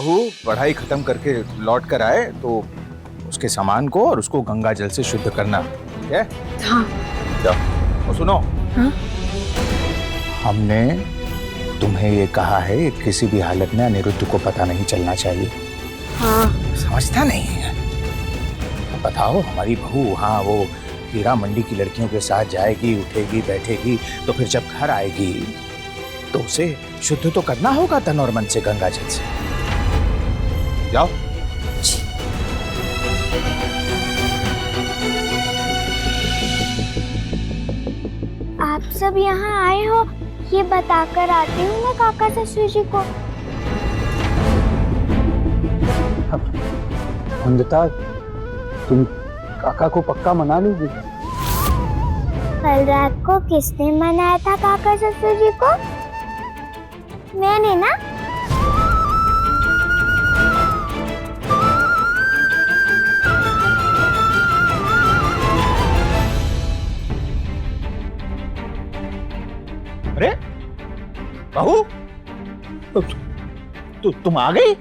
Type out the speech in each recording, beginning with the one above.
बहू पढ़ाई खत्म करके लौट कर आए तो उसके सामान को और उसको गंगा जल से शुद्ध करना, ठीक है? हाँ। जाओ। और सुनो, हाँ? हमने तुम्हें ये कहा है कि किसी भी हालत में अनिरुद्ध को पता नहीं चलना चाहिए। हाँ। समझता नहीं है? तो बताओ, हमारी बहू वहाँ वो हीरा मंडी की लड़कियों के साथ जाएगी, उठेगी, बैठेगी, तो फिर जब घर आएगी तो उसे शुद्ध तो करना होगा तन और मन से गंगा जल से। जाओ। आप सब यहाँ आए हो ये बताकर आती हूँ मैं काका ससुर जी को। अंधता, तुम काका को पक्का मना लोगी? कल रात को किसने मनाया था काका ससुर जी को? मैंने ना। अरे बहू, तुम आ गई?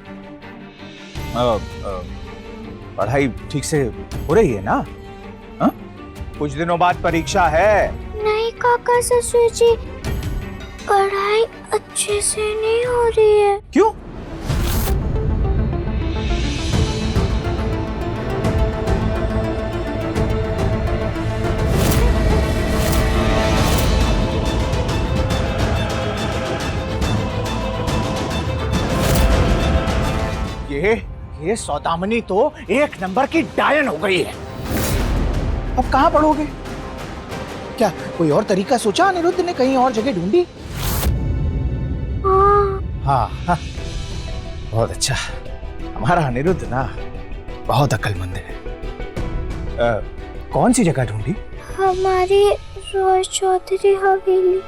पढ़ाई ठीक से हो रही है ना? हा? कुछ दिनों बाद परीक्षा है। नहीं काका ससुर जी, पढ़ाई अच्छे से नहीं हो रही है। क्यों? ये सौदामनी तो एक नंबर की डायन हो गई है। अब कहाँ पढ़ोगे? क्या कोई और तरीका सोचा अनिरुद्ध ने? कहीं और जगह ढूंढी? हाँ, हाँ, बहुत अच्छा। हमारा अनिरुद्ध ना बहुत अक्लमंद है। कौन सी जगह ढूंढी? हमारी रॉय चौधरी हवेली।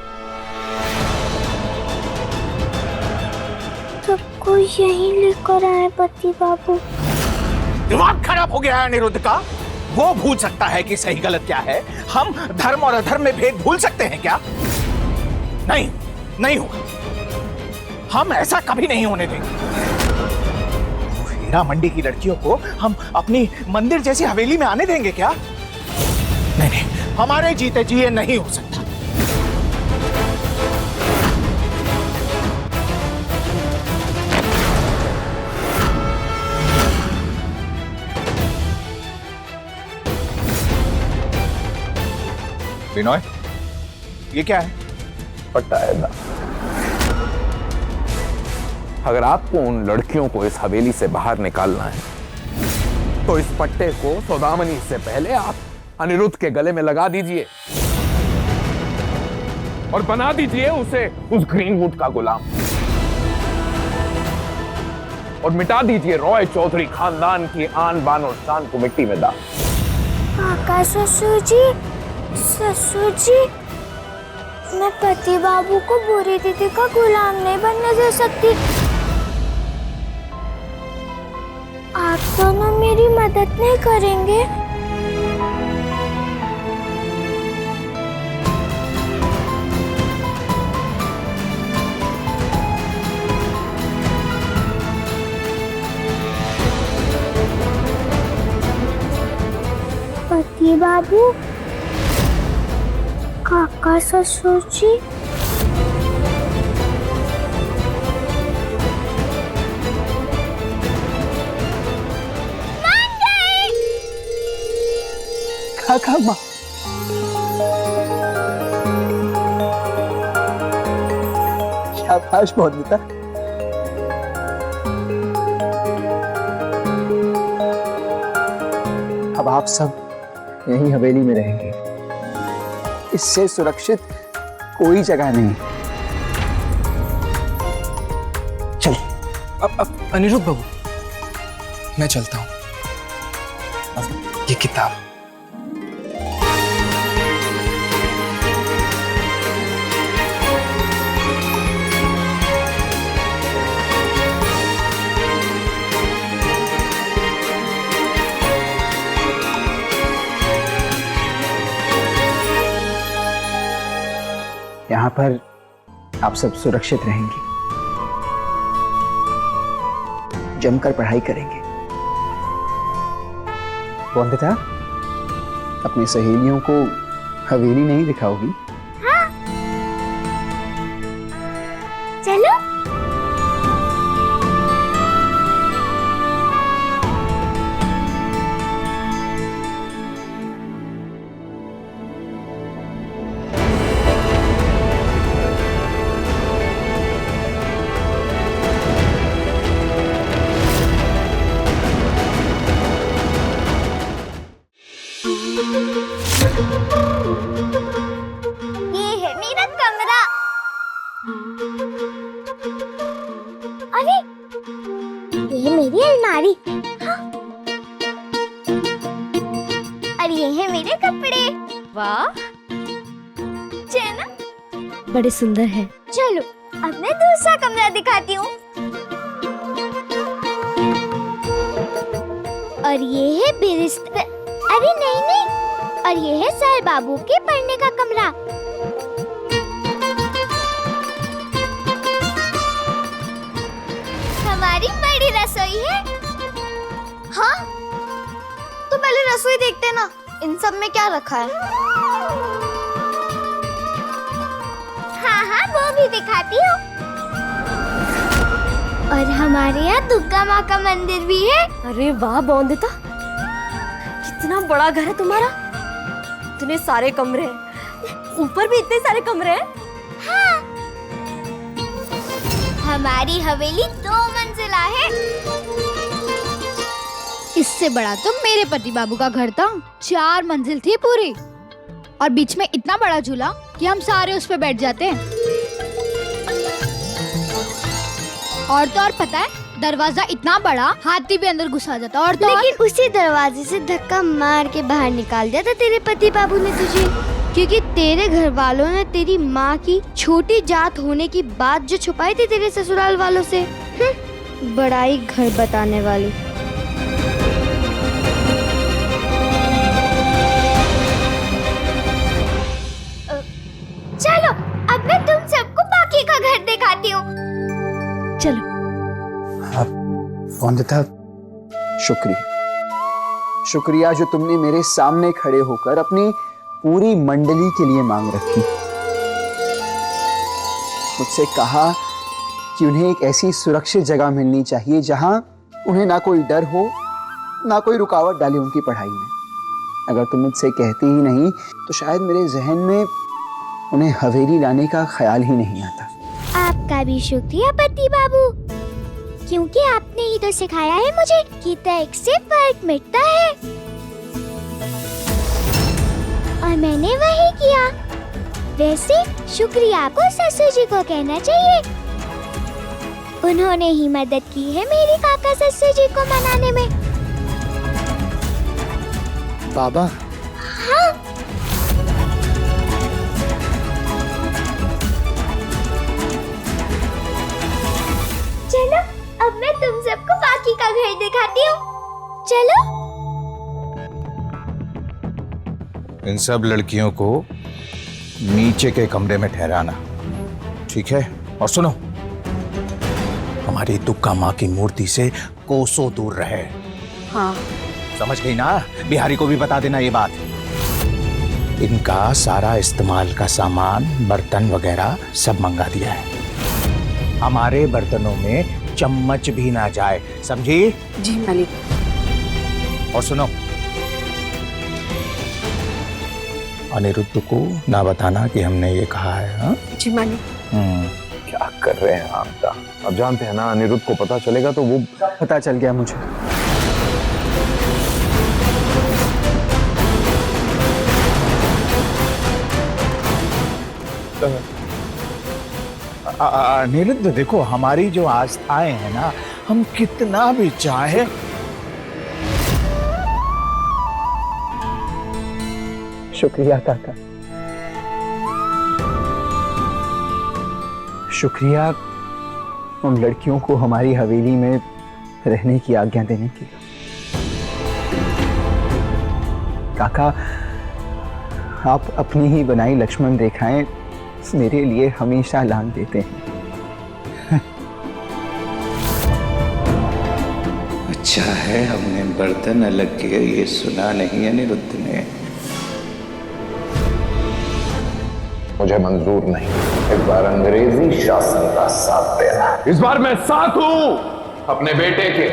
सबको यहीं लेकर आए पति बाबू। दिमाग खराब हो गया है अनिरुद्ध का। वो भूल सकता है कि सही गलत क्या है। हम धर्म और अधर्म में भेद भूल सकते हैं क्या? नहीं, नहीं होगा। हम ऐसा कभी नहीं होने देंगे। हीरा मंडी की लड़कियों को हम अपनी मंदिर जैसी हवेली में आने देंगे क्या? नहीं, नहीं, हमारे जीते जी ये नहीं हो सकता। विनोय, ये क्या है? पट्टा है ना। अगर आपको उन लड़कियों को इस हवेली से बाहर निकालना है तो इस पट्टे को सौदामनी से पहले आप अनिरुद्ध के गले में लगा दीजिए और बना दीजिए उसे उस ग्रीनवुड का गुलाम, और मिटा दीजिए रॉय चौधरी खानदान की आन बान और शान को मिट्टी में डाल। काका ससुर जी, ससुर जी, मैं पति बाबू को बुरी दीदी का गुलाम नहीं बनने दे सकती। आप दोनों मेरी मदद नहीं करेंगे? पति बाबू, काका ससुर जी, काका माँ, शाबाश मोनिता। अब आप सब यहीं हवेली में रहेंगे। इससे सुरक्षित कोई जगह नहीं। चल। अब अनिरुद्ध बाबू, मैं चलता हूँ। अब ये किताब। यहाँ पर आप सब सुरक्षित रहेंगे। जमकर पढ़ाई करेंगे। वंदिता, अपनी सहेलियों को हवेली नहीं दिखाओगी? हाँ। चलो। ये है मेरा कमरा। अरे ये मेरी अलमारी। हाँ। और ये है मेरे कपड़े। वाह, ना बड़े सुंदर है। चलो अब मैं दूसरा कमरा दिखाती हूँ। और ये है बिस्तर। अरे नहीं, और ये है सर बाबू के पढ़ने का कमरा। हमारी बड़ी रसोई है। हाँ, तो पहले रसोई देखते ना, इन सब में क्या रखा है। हाँ, वो भी दिखाती हूँ। और हमारे यहाँ दुर्गा माँ का मंदिर भी है। अरे वाह बौंदिता, कितना बड़ा घर है तुम्हारा। इतने सारे कमरे हैं, ऊपर भी इतने सारे कमरे हैं। हाँ। हमारी हवेली 2 मंजिला है। इससे बड़ा तो मेरे पति बाबू का घर था। 4 मंजिल थी पूरी, और बीच में इतना बड़ा झूला कि हम सारे उस पे बैठ जाते हैं। और तो और पता है, दरवाजा इतना बड़ा हाथी भी अंदर घुसा जाता। और तो लेकिन उसी दरवाजे से धक्का मार के बाहर निकाल दिया था तेरे पति बाबू ने तुझे, क्योंकि तेरे घर वालों ने तेरी माँ की छोटी जात होने की बात जो छुपाई थी तेरे ससुराल वालों से। बड़ा ही घर बताने वाली। चलो अब मैं तुम सबको बाकी का घर दिखाती हूँ। चलो। वंदिता, शुक्रिया जो तुमने मेरे सामने खड़े होकर अपनी पूरी मंडली के लिए मांग रखी। मुझसे कहा कि उन्हें एक ऐसी सुरक्षित जगह मिलनी चाहिए जहां उन्हें ना कोई डर हो, ना कोई रुकावट डाले उनकी पढ़ाई में। अगर तुम मुझसे कहती ही नहीं तो शायद मेरे जहन में उन्हें हवेली लाने का ख्याल ही नहीं आता। आपका भी शुक्रिया पति बाबू, क्योंकि आपने ही तो सिखाया है मुझे कि तर्क से फर्क मिटता है, और मैंने वही किया। वैसे शुक्रिया को ससुर जी को कहना चाहिए। उन्होंने ही मदद की है मेरी काका ससुर जी को मनाने में। बाबा, हाँ। चलो अब मैं तुम सबको बाकी का घर दिखाती हूँ। चलो। इन सब लड़कियों को नीचे के कमरे में ठहराना, ठीक है? और सुनो, हमारी दुर्गा माँ की मूर्ति से कोसों दूर रहे। हाँ। समझ गई ना? बिहारी को भी बता देना ये बात। इनका सारा इस्तेमाल का सामान, बर्तन वगैरह सब मंगा दिया है। हमारे बर्तनों में चम्मच भी ना जाए, समझी? जी मालिक। और सुनो, अनिरुद्ध को ना बताना कि हमने ये कहा है। हाँ जी मालिक। क्या कर रहे हैं आप? अब जानते हैं ना, अनिरुद्ध को पता चलेगा तो वो पता चल गया मुझे। अनिरुद्ध देखो, हमारी जो आस्थाएं हैं ना, हम कितना भी चाहे शुक्रिया काका, शुक्रिया उन लड़कियों को हमारी हवेली में रहने की आज्ञा देने की। काका, आप अपनी ही बनाई लक्ष्मण रेखाएं मेरे लिए हमेशा लान देते हैं। अच्छा है हमने बर्तन अलग किए, ये सुना नहीं अनिरुद्ध ने। मुझे मंजूर नहीं इस बार अंग्रेजी शासन का साथ देना। इस बार मैं साथ हूं अपने बेटे के।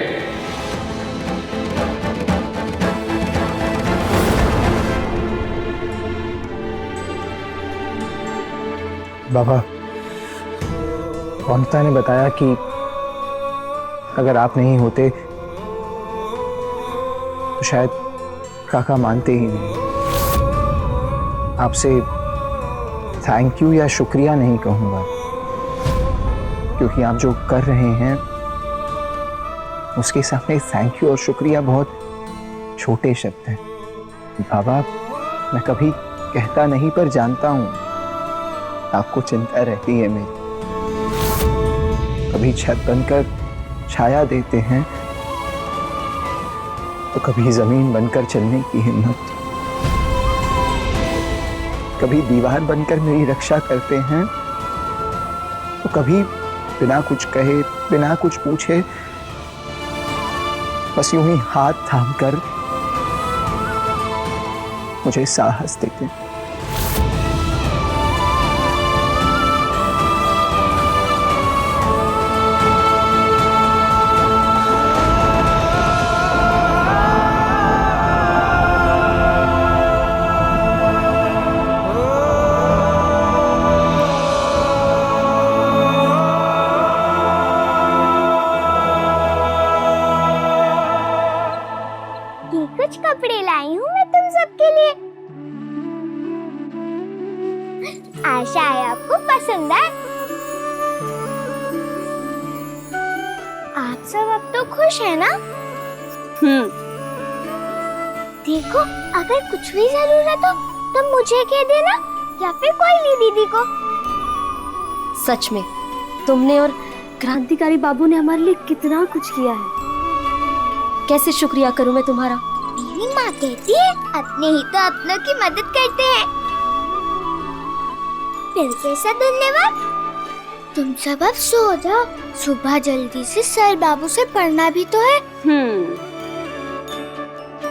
बाबा, वंदना ने बताया कि अगर आप नहीं होते तो शायद काका मानते ही नहीं। आपसे थैंक यू या शुक्रिया नहीं कहूंगा, क्योंकि आप जो कर रहे हैं उसके सामने थैंक यू और शुक्रिया बहुत छोटे शब्द हैं। बाबा, मैं कभी कहता नहीं पर जानता हूं आपको चिंता रहती है मेरी। कभी छत बनकर छाया देते हैं तो कभी जमीन बनकर चलने की हिम्मत, कभी दीवार बनकर मेरी रक्षा करते हैं तो कभी बिना कुछ कहे बिना कुछ पूछे बस यूं ही हाथ थामकर मुझे साहस देते हैं। कुछ कपड़े लाई हूँ मैं तुम सबके लिए। आशा है आपको पसंद आए। आप सब अब तो खुश है ना? देखो, अगर कुछ भी जरूरत हो तो मुझे कह देना या फिर कोई दीदी को। सच में तुमने और क्रांतिकारी बाबू ने हमारे लिए कितना कुछ किया है। कैसे शुक्रिया करूं मैं तुम्हारा। मेरी माँ कहती है अपने ही तो अपनों की मदद करते हैं। फिर कैसा धन्यवाद। तुम सब अब सो जाओ, सुबह जल्दी से सर बाबू से पढ़ना भी तो है।